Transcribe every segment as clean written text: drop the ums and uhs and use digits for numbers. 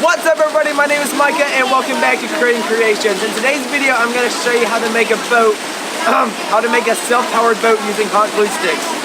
What's up everybody, my name is Micah and welcome back to Creating Creations. In today's video I'm going to show you how to make a boat, how to make a self-powered boat using hot glue sticks.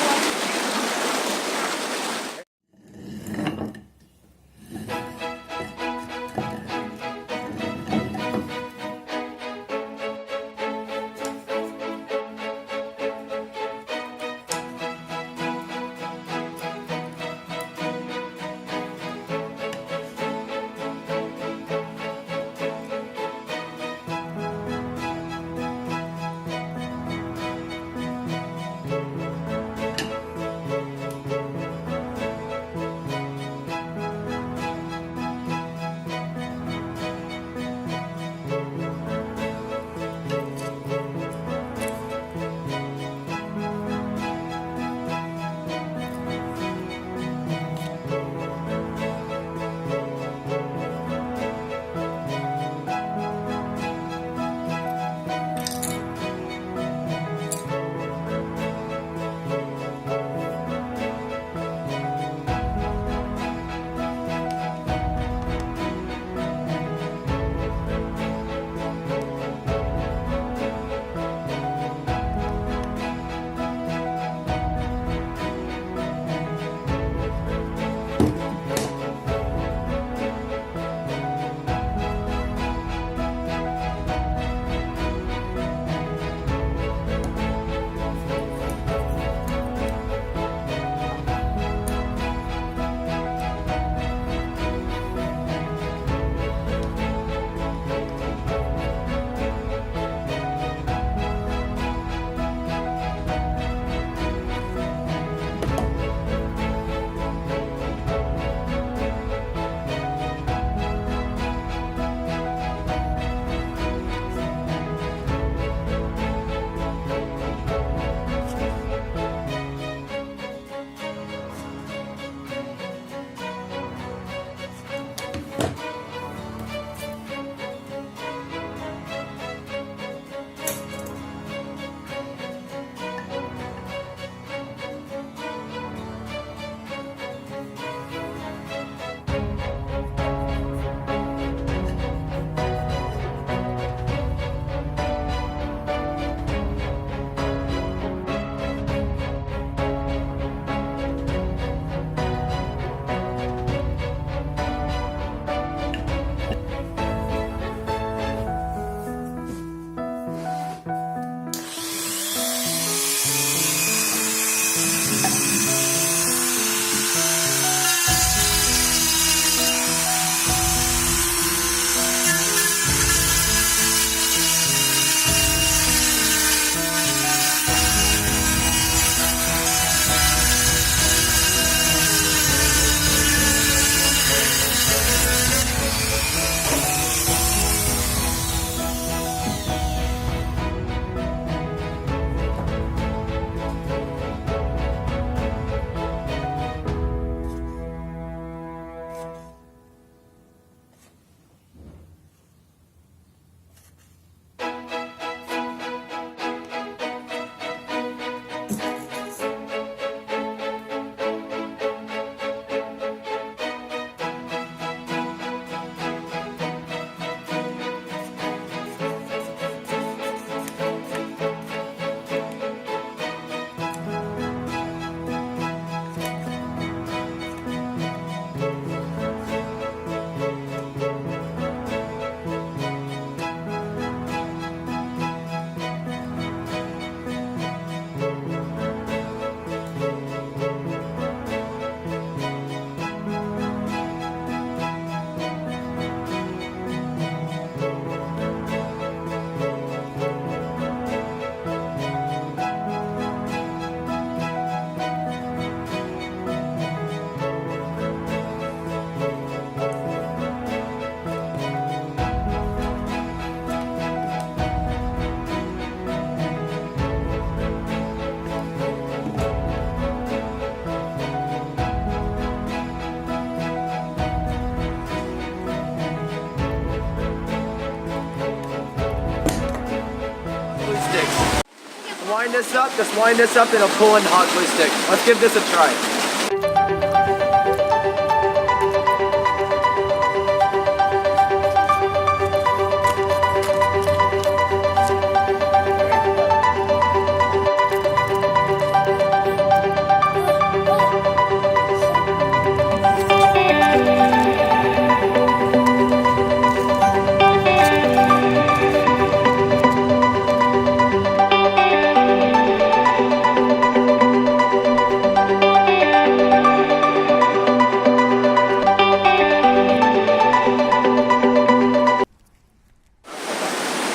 Wind this up, just wind this up and it'll pull in the hot glue stick. Let's give this a try.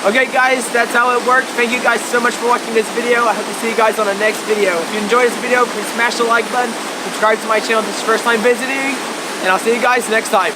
Okay guys, that's how it worked. Thank you guys so much for watching this video. I hope to see you guys on the next video. If you enjoyed this video, please smash the like button, subscribe to my channel if it's your first time visiting, and I'll see you guys next time.